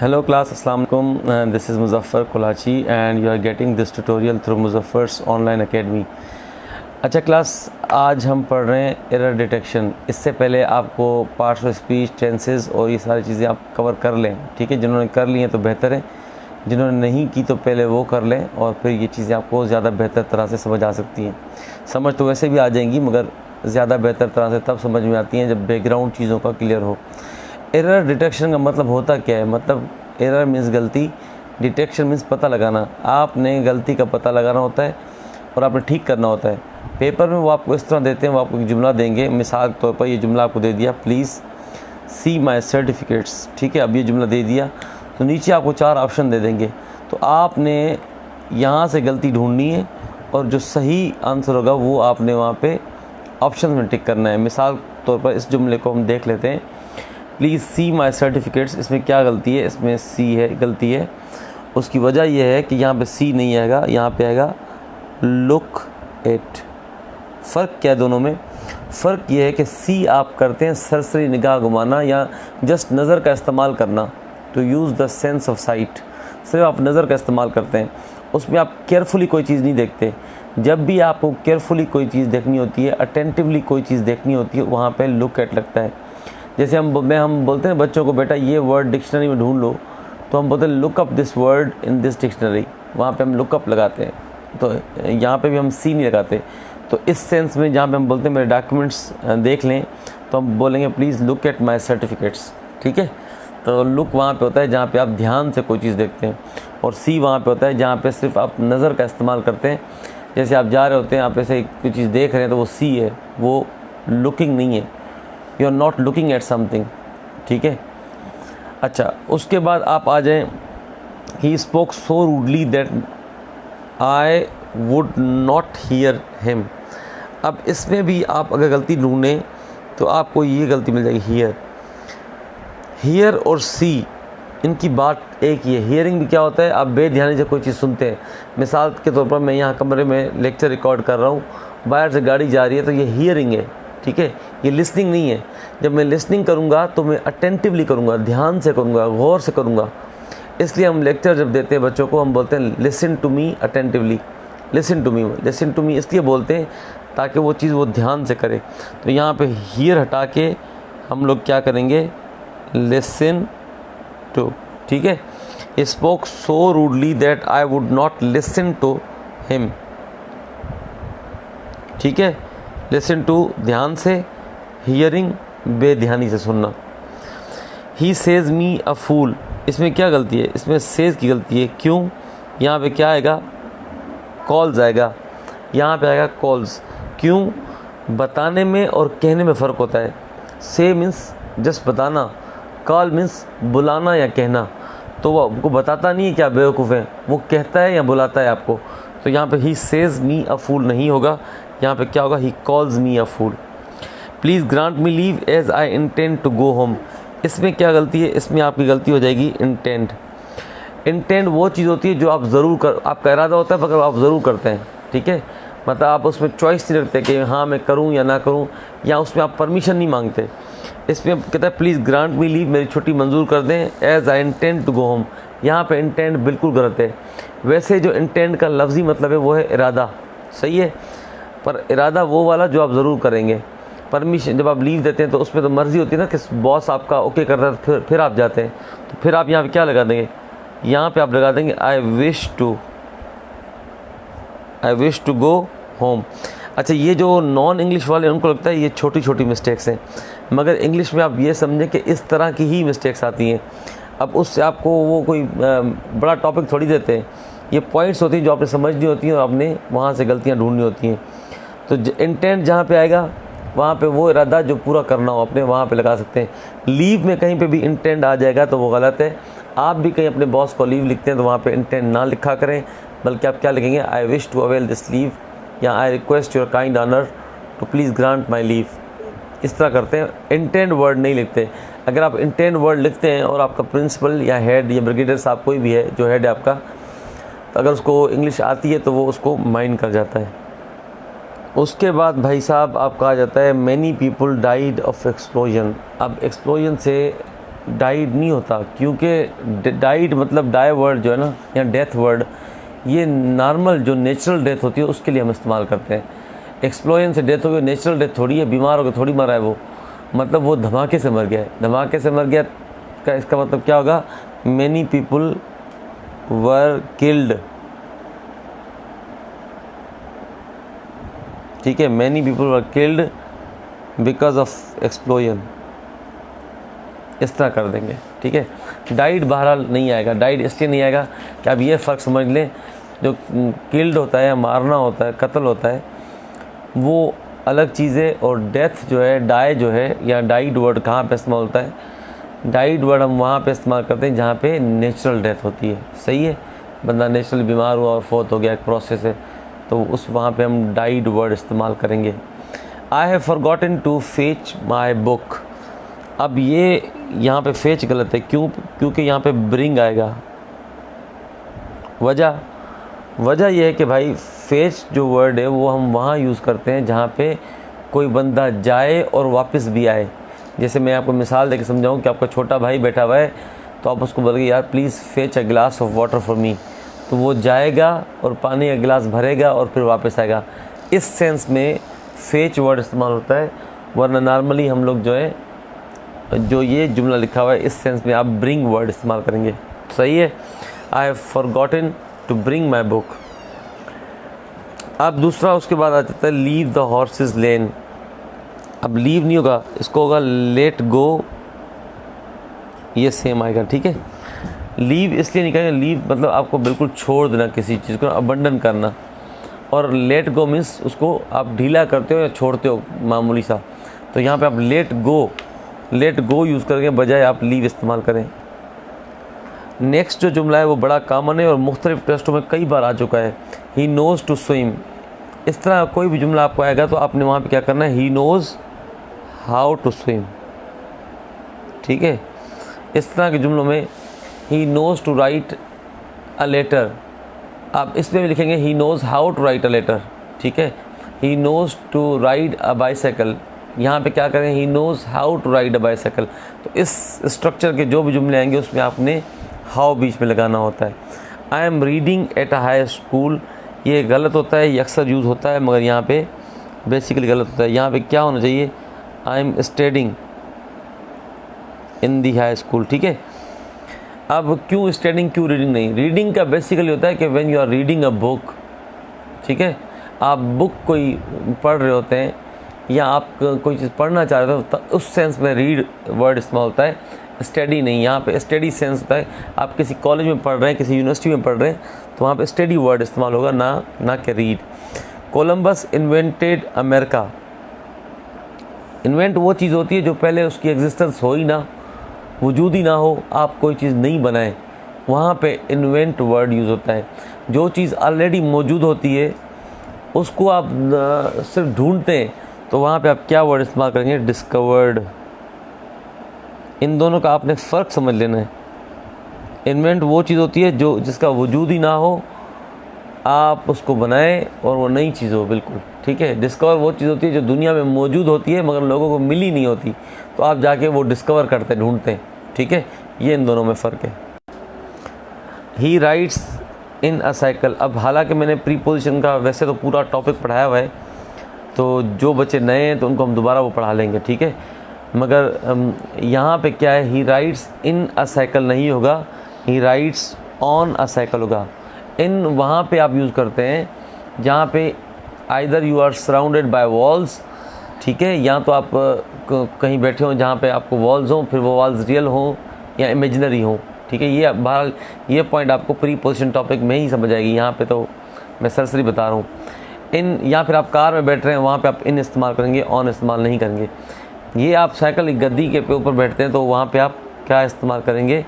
Hello class, Assalamu alaikum. This is Muzaffar Kolachi and you are getting this tutorial through Muzaffar's online academy. अच्छा class, आज हम पढ़ रहे हैं error detection. इससे पहले आपको पार्ट्स ऑफ स्पीच, टेंसेस और ये सारी चीज़ें आप कवर कर लें, ठीक है। जिन्होंने कर ली हैं तो बेहतर है, जिन्होंने नहीं की तो पहले वो कर लें और फिर ये चीज़ें आपको ज़्यादा बेहतर तरह से समझ आ सकती हैं। समझ तो वैसे भी आ जाएंगी मगर ज़्यादा बेहतर तरह से तब समझ में आती हैं जब बैकग्राउंड चीज़ों का क्लियर हो। एरर डिटेक्शन का मतलब होता क्या है? मतलब एरर मीन्स गलती, डिटेक्शन मीन्स पता लगाना। आपने गलती का पता लगाना होता है और आपने ठीक करना होता है। पेपर में वो आपको इस तरह देते हैं, वो आपको एक जुमला देंगे। मिसाल के तौर पर ये जुमला आपको दे दिया, प्लीज़ सी माई सर्टिफिकेट्स, ठीक है। अब ये जुमला दे दिया तो नीचे आपको 4 ऑप्शन दे देंगे, तो आपने यहाँ से गलती ढूंढनी है और जो सही आंसर होगा वो आपने वहाँ पे ऑप्शन में टिक करना है। मिसाल के तौर पर इस जुमले को हम देख लेते हैं, प्लीज़ सी माई सर्टिफिकेट्स। इसमें क्या गलती है? इसमें सी है, गलती है। उसकी वजह यह है कि यहाँ पे सी नहीं आएगा, यहाँ पे आएगा लुक एट। फ़र्क क्या है दोनों में? फ़र्क ये है कि सी आप करते हैं सरसरी निगाह घुमाना या जस्ट नज़र का इस्तेमाल करना, to use the sense of sight. सिर्फ आप नज़र का इस्तेमाल करते हैं, उसमें आप केयरफुली कोई चीज़ नहीं देखते। जब भी आपको केयरफुली कोई चीज़ देखनी होती है, अटेंटिवली कोई चीज़ देखनी होती है, वहाँ पे लुक एट लगता है। जैसे हम बोलते हैं बच्चों को, बेटा ये वर्ड डिक्शनरी में ढूंढ लो, तो हम बोलते हैं look up this word in this dictionary, वहाँ पे हम लुक अप लगाते हैं। तो यहाँ पे भी हम सी नहीं लगाते। तो इस सेंस में जहाँ पे हम बोलते हैं मेरे डॉक्यूमेंट्स देख लें, तो हम बोलेंगे please look at my certificates, ठीक है। तो लुक वहाँ पे होता है जहाँ पे आप ध्यान से कोई चीज़ देखते हैं, और सी वहाँ पे होता है जहाँ पे सिर्फ आप नज़र का इस्तेमाल करते हैं। जैसे आप जा रहे होते हैं, आप ऐसे कोई चीज़ देख रहे हैं तो वो सी है, वो लुकिंग नहीं है, you are not looking at something, ठीक है। अच्छा, उसके बाद आप आ जाएं, he spoke so rudely that I would not hear him. अब इसमें भी आप अगर गलती ढूंढें तो आपको ये गलती मिल जाएगी, हियर और सी, इनकी बात एक ही है। हियरिंग भी क्या होता है? आप बेध्यानी से कोई चीज़ सुनते हैं। मिसाल के तौर पर मैं यहाँ कमरे में लेक्चर रिकॉर्ड कर रहा हूँ, बाहर से गाड़ी जा रही है, तो ये हियरिंग है, ठीक है, ये लिसनिंग नहीं है। जब मैं लिसनिंग करूँगा तो मैं अटेंटिवली करूँगा, ध्यान से करूँगा, गौर से करूँगा। इसलिए हम लेक्चर जब देते हैं बच्चों को, हम बोलते हैं listen to me attentively, listen to me इसलिए बोलते हैं ताकि वो चीज़ वो ध्यान से करे। तो यहाँ पे हियर हटा के हम लोग क्या करेंगे? लिसन टू, ठीक है। He spoke so rudely that I would not listen to him, ठीक है। लिसन टू ध्यान से, हियरिंग बेध्यानी से सुनना। ही सेज मी अ फूल, इसमें क्या गलती है? इसमें सेज की गलती है। क्यों? यहाँ पे क्या आएगा? कॉल्स आएगा, यहाँ पे आएगा कॉल्स। क्यों? बताने में और कहने में फ़र्क होता है। से मीन्स जस्ट बताना, कॉल मीन्स बुलाना या कहना। तो वो आपको बताता नहीं है कि आप बेवकूफ़ हैं, वो कहता है या बुलाता है आपको। तो यहाँ पे ही सेज मी अ फूल नहीं होगा, यहाँ पे क्या होगा? He calls me a fool. Please grant me leave as I intend to go home, इसमें क्या गलती है? इसमें आपकी गलती हो जाएगी इंटेंड। इंटेंड वो चीज़ होती है जो आप आपका इरादा होता है मगर आप ज़रूर करते हैं, ठीक है। मतलब आप उसमें चॉइस नहीं रखते कि हाँ मैं करूँ या ना करूँ, या उसमें आप परमिशन नहीं मांगते। इसमें कहता है प्लीज़ ग्रांट मी लीव, मेरी छुट्टी मंजूर कर दें, as I intend to go home. यहाँ पे इंटेंड बिल्कुल गलत है। वैसे जो इंटेंड का लफ्ज़ी मतलब है वो है इरादा, सही है, पर इरादा वो वाला जो आप ज़रूर करेंगे। परमिशन जब आप लीव देते हैं तो उसमें तो मर्ज़ी होती है ना कि बॉस आपका ओके करता है, तो फिर आप जाते हैं। तो फिर आप यहाँ पे क्या लगा देंगे? यहाँ पे आप लगा देंगे I wish to go home. अच्छा, ये जो नॉन इंग्लिश वाले उनको लगता है ये छोटी छोटी मिस्टेक्स हैं, मगर इंग्लिश में आप ये समझें कि इस तरह की ही मिस्टेक्स आती हैं। अब उससे आपको वो कोई बड़ा टॉपिक थोड़ी देते हैं, ये पॉइंट्स होती हैं जो आपने समझनी होती हैं और आपने वहाँ से गलतियाँ ढूंढनी होती हैं। तो इंटेंट जहाँ पे आएगा वहाँ पे वो इरादा जो पूरा करना हो अपने, वहाँ पे लगा सकते हैं। लीव में कहीं पे भी इंटेंट आ जाएगा तो वो गलत है। आप भी कहीं अपने बॉस को लीव लिखते हैं तो वहाँ पे इंटेंट ना लिखा करें, बल्कि आप क्या लिखेंगे? I wish to avail this leave, या I request your kind honour to please grant my leave. इस तरह करते हैं, इंटेंट वर्ड नहीं लिखते। अगर आप इंटेंट वर्ड लिखते हैं और आपका प्रिंसिपल या हेड या ब्रिगेडियर साहब कोई भी है जो हेड है आपका, तो अगर उसको इंग्लिश आती है तो वो उसको माइंड कर जाता है। उसके बाद भाई साहब आपका आ जाता है many people died of explosion. अब एक्सप्लोजन से डाइड नहीं होता, क्योंकि डाइड मतलब डाई वर्ड जो है ना, या डेथ वर्ड, ये नॉर्मल जो नेचुरल डेथ होती है उसके लिए हम इस्तेमाल करते हैं। एक्सप्लोजन से डेथ हो गई, नेचुरल डेथ थोड़ी है, बीमार हो गया थोड़ी मरा है वो, मतलब वो धमाके से मर गया है। धमाके से मर गया का इसका मतलब क्या होगा, मैनी पीपल वर किल्ड, ठीक है, many people were killed because of explosion, इस तरह कर देंगे, ठीक है। डाइड बहरहाल नहीं आएगा, डाइड इसलिए नहीं आएगा कि आप ये फ़र्क समझ लें, जो किल्ड होता है, मारना होता है, कत्ल होता है, वो अलग चीज़ है, और डेथ जो है, डाई जो है, या डाइड वर्ड कहाँ पे इस्तेमाल होता है, डाइड वर्ड हम वहाँ पे इस्तेमाल करते हैं जहाँ पे नेचुरल डेथ होती है, सही है, बंदा नेचुरल बीमार हुआ और फोत हो गया, एक प्रोसेस है, तो उस वहाँ पे हम डाइड वर्ड इस्तेमाल करेंगे। I have forgotten to fetch my book, अब ये यहाँ पे फेच गलत है, क्योंकि यहाँ पे ब्रिंग आएगा। वजह यह है कि भाई फेच जो वर्ड है वो हम वहाँ यूज़ करते हैं जहाँ पे कोई बंदा जाए और वापस भी आए। जैसे मैं आपको मिसाल देके समझाऊँ कि आपका छोटा भाई बैठा हुआ है, तो आप उसको बोलोगे यार प्लीज़ फेच अ गिलास ऑफ वाटर फॉर मी, तो वो जाएगा और पानी का गिलास भरेगा और फिर वापस आएगा। इस सेंस में फेच वर्ड इस्तेमाल होता है, वरना नॉर्मली हम लोग जो है, जो ये जुमला लिखा हुआ है इस सेंस में आप ब्रिंग वर्ड इस्तेमाल करेंगे, सही है। I have forgotten to bring my book. अब दूसरा उसके बाद आ जाता है लीव द हॉर्सेस लेन। अब लीव नहीं होगा, इसको होगा लेट गो, ये सेम आएगा, ठीक है। लीव इसलिए नहीं कहेंगे, लीव मतलब आपको बिल्कुल छोड़ देना किसी चीज़ को, अबंडन करना, और लेट गो मीन्स उसको आप ढीला करते हो या छोड़ते हो मामूली सा, तो यहाँ पे आप लेट गो यूज़ करके बजाय आप लीव इस्तेमाल करें। नेक्स्ट जो जुमला है वो बड़ा कॉमन है और मुख्तलिफ टेस्टों में कई बार आ चुका है, ही नोज़ टू स्विम। इस तरह कोई भी जुमला आपको आएगा तो आपने वहाँ पे क्या करना है, he knows how to swim, ठीक है। इस तरह के जुमलों में he knows to write a letter, आप इसमें भी लिखेंगे he knows how to write a letter, ठीक है। He knows to ride a bicycle, यहाँ पे क्या करें, he knows how to ride a bicycle. तो इस स्ट्रक्चर के जो भी जुमले आएंगे उसमें आपने हाउ बीच में लगाना होता है। I am reading at a high school, ये गलत होता है, ये अक्सर यूज़ होता है, मगर यहाँ पे बेसिकली गलत होता है। यहाँ पे क्या होना चाहिए, I am studying in the high school, ठीक है। अब क्यों स्टडिंग, क्यों रीडिंग नहीं, रीडिंग का बेसिकली होता है कि when you are reading a book, ठीक है, आप बुक कोई पढ़ रहे होते हैं या आप कोई चीज़ पढ़ना चाह रहे हो, तो उस सेंस में रीड वर्ड इस्तेमाल होता है, स्टडी नहीं। यहाँ पे स्टडी सेंस होता है, आप किसी कॉलेज में पढ़ रहे हैं, किसी यूनिवर्सिटी में पढ़ रहे हैं, तो वहाँ पे स्टडी वर्ड इस्तेमाल होगा, ना कि read. Columbus invented America, invent वो चीज़ होती है जो पहले उसकी एग्जिस्टेंस हो ही ना, वजूद ही ना हो, आप कोई चीज़ नहीं बनाएं, वहाँ पे इन्वेंट वर्ड यूज़ होता है। जो चीज़ ऑलरेडी मौजूद होती है उसको आप सिर्फ ढूंढते हैं, तो वहाँ पे आप क्या वर्ड इस्तेमाल करेंगे, डिस्कवर्ड। इन दोनों का आपने फ़र्क समझ लेना है। इन्वेंट वो चीज़ होती है जो जिसका वजूद ही ना हो, आप उसको बनाएं और वो नई चीज़ हो, बिल्कुल, ठीक है। डिस्कवर वो चीज़ होती है जो दुनिया में मौजूद होती है मगर लोगों को मिली नहीं होती, तो आप जाके वो डिस्कवर करते ढूंढते हैं, ठीक है। ये इन दोनों में फ़र्क है। ही राइड्स इन अ साइकिल, अब हालांकि मैंने प्रीपोजिशन का वैसे तो पूरा टॉपिक पढ़ाया हुआ है, तो जो बच्चे नए हैं तो उनको हम दोबारा वो पढ़ा लेंगे, ठीक है। मगर यहाँ पे क्या है, ही राइड्स इन अ साइकिल नहीं होगा, ही राइड्स ऑन अ साइकिल होगा। इन वहाँ पे आप यूज़ करते हैं जहाँ पे either you are surrounded by walls, ठीक है, या तो आप कहीं बैठे हों जहाँ पे आपको वॉल्स हों, फिर वो वॉल्स रियल हों या इमेजिनरी हों, ठीक है। ये बहरहाल ये पॉइंट आपको प्री पोजिशन टॉपिक में ही समझ आएगी, यहाँ पे तो मैं सरसरी बता रहा हूँ। इन, या फिर आप कार में बैठ रहे हैं, वहाँ पे आप इन इस्तेमाल करेंगे, ऑन इस्तेमाल नहीं करेंगे। ये आप साइकिल की गद्दी के ऊपर बैठते हैं तो वहाँ पे आप क्या इस्तेमाल करेंगे,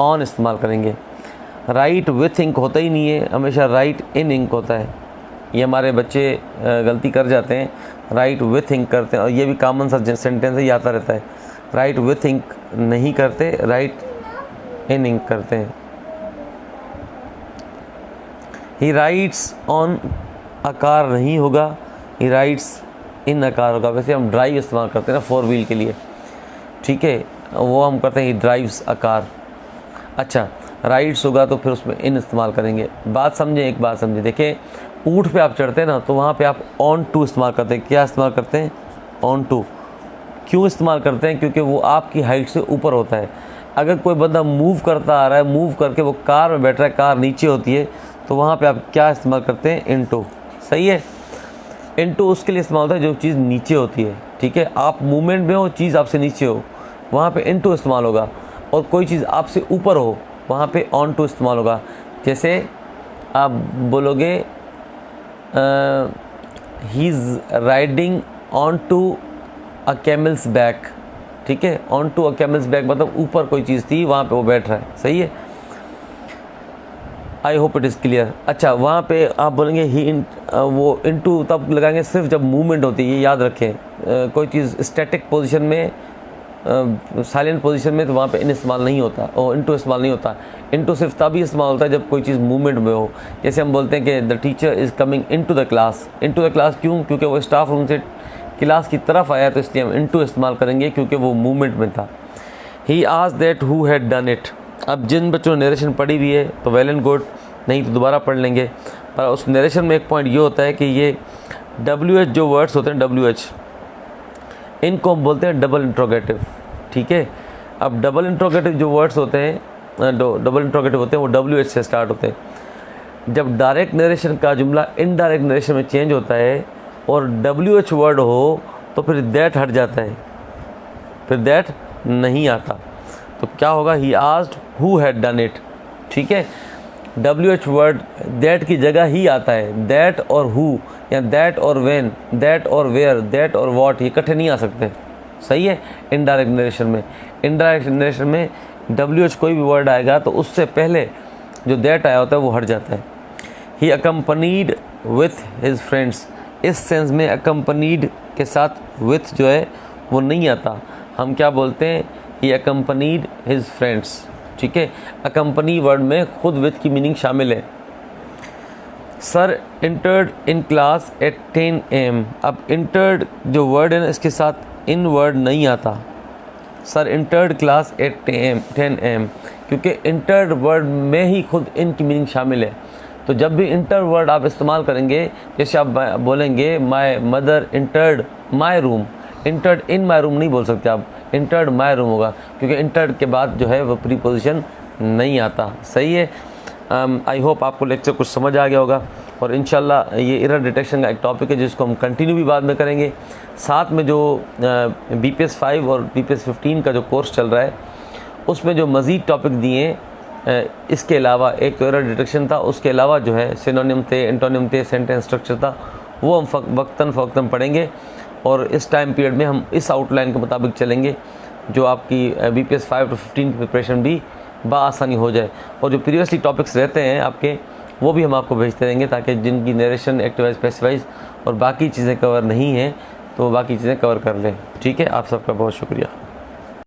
ऑन इस्तेमाल करेंगे। राइट विथ इंक होता ही नहीं है, हमेशा राइट इन इंक होता है। ये हमारे बच्चे गलती कर जाते हैं, राइट विथ इंक करते हैं, और ये भी कॉमन सा सेंटेंस है, ये आता रहता है। राइट विथ इंक नहीं करते, राइट इन इंक करते हैं। ही राइट्स ऑन आकार नहीं होगा, ही राइट्स इन आकार होगा। वैसे हम ड्राइव इस्तेमाल करते हैं ना 4 व्हील के लिए, ठीक है। वो हम करते हैं ही ड्राइव्स अ कार। अच्छा, राइड्स होगा तो फिर उसमें इन इस्तेमाल करेंगे। बात समझें, एक बात समझें, देखें ऊँट पे आप चढ़ते हैं ना, तो वहाँ पे आप ऑन टू इस्तेमाल करते हैं। क्या इस्तेमाल करते हैं? On to. क्यों इस्तेमाल करते हैं? क्योंकि वो आपकी हाइट से ऊपर होता है। अगर कोई बंदा मूव करता आ रहा है, मूव करके वो कार में बैठ रहा है, कार नीचे होती है, तो वहाँ पे आप क्या इस्तेमाल करते हैं? इनटू। सही है। इनटू उसके लिए इस्तेमाल होता है जो चीज़ नीचे होती है, ठीक है। आप मूवमेंट में हो, चीज़ आपसे नीचे हो, वहाँ पे इनटू इस्तेमाल होगा। और कोई चीज़ आपसे ऊपर हो, वहाँ पे ऑन टू इस्तेमाल होगा। जैसे आप बोलोगे he is riding on to a camel's back, ठीक है। On to a camel's back मतलब ऊपर कोई चीज़ थी, वहाँ पे वो बैठ रहा है। सही है। I hope it is clear. अच्छा, वहाँ पे आप बोलेंगे ही वो इनटू तब लगाएंगे सिर्फ जब मूवमेंट होती है। ये याद रखें, कोई चीज़ स्टैटिक पोजीशन में, साइलेंट पोजीशन में, तो वहाँ पे इन इस्तेमाल नहीं होता और इनटू इस्तेमाल नहीं होता। इनटू सिर्फ तभी इस्तेमाल होता है जब कोई चीज़ मूवमेंट में हो। जैसे हम बोलते हैं कि the teacher is coming into the class. Into the class क्यों? क्योंकि वो स्टाफ रूम से क्लास की तरफ आया, तो इसलिए हम इनटू इस्तेमाल करेंगे क्योंकि वो मूवमेंट में था। He asked that who had done it. अब जिन बच्चों ने नरेशन पढ़ी हुई है तो वेल एंड गुड, नहीं तो दोबारा पढ़ लेंगे। पर उस नरेशन में एक पॉइंट ये होता है कि ये WH जो वर्ड्स होते हैं, WH, इनको हम बोलते हैं डबल इंट्रोगेटिव, ठीक है। अब डबल इंट्रोगेटिव जो वर्ड्स होते हैं, डबल इंट्रोगेटिव होते हैं, वो WH से स्टार्ट होते हैं। जब डायरेक्ट नरेशन का जुमला इनडायरेक्ट नरेशन में चेंज होता है और WH वर्ड हो, तो फिर दैट हट जाता है, फिर दैट नहीं आता। तो क्या होगा? He asked who had done it, ठीक है। WH वर्ड दैट की जगह ही आता है। दैट और हु, या दैट और व्हेन, दैट और वेयर, दैट और व्हाट, ये इकट्ठे नहीं आ सकते। सही है। इनडायरेक्ट नरेशन में, इनडायरेक्ट नरेशन में WH कोई भी वर्ड आएगा तो उससे पहले जो दैट आया होता है वो हट जाता है। ही अकम्पनीड विथ हिज फ्रेंड्स, इस सेंस में अकम्पनीड के साथ विथ जो है वो नहीं आता। हम क्या बोलते हैं? ही अकम्पनीड हिज फ्रेंड्स, ठीक है। अकम्पनी वर्ड में खुद विथ की मीनिंग शामिल है। Sir entered in class at 10 AM। अब इंटर्ड जो वर्ड है ना, इसके साथ इन वर्ड नहीं आता। Sir entered class at 10 AM, क्योंकि इंटर्ड वर्ड में ही खुद इन की मीनिंग शामिल है। तो जब भी इंटर वर्ड आप इस्तेमाल करेंगे, जैसे आप बोलेंगे my mother entered my room, entered in my room नहीं बोल सकते आप, इंटर्ड माय रूम होगा, क्योंकि इंटर्ड के बाद जो है वो प्रीपोजिशन नहीं आता। सही है। आई होप आपको लेक्चर कुछ समझ आ गया होगा। और इंशाल्लाह ये एरर डिटेक्शन का एक टॉपिक है जिसको हम कंटिन्यू भी बाद में करेंगे। साथ में जो BPS 5 और BPS 15 का जो कोर्स चल रहा है, उसमें जो मज़ीद टॉपिक दिए हैं, इसके अलावा एक तो एरर डिटेक्शन था, उसके अलावा जो है सिनोनिम थे, एंटोनिम थे, सेंटेंस स्ट्रक्चर था, वो हम वक्तन फ़वक्तन पढ़ेंगे। और इस टाइम पीरियड में हम इस आउटलाइन के मुताबिक चलेंगे जो आपकी BPS 5 to 15 की प्रिपरेशन भी बआसानी हो जाए। और जो प्रीवियसली टॉपिक्स रहते हैं आपके, वो भी हम आपको भेजते रहेंगे, ताकि जिनकी नरेशन, एक्टिवाइज, पैसिवाइज और बाकी चीज़ें कवर नहीं हैं तो बाकी चीज़ें कवर कर लें। ठीक है। आप सबका बहुत शुक्रिया।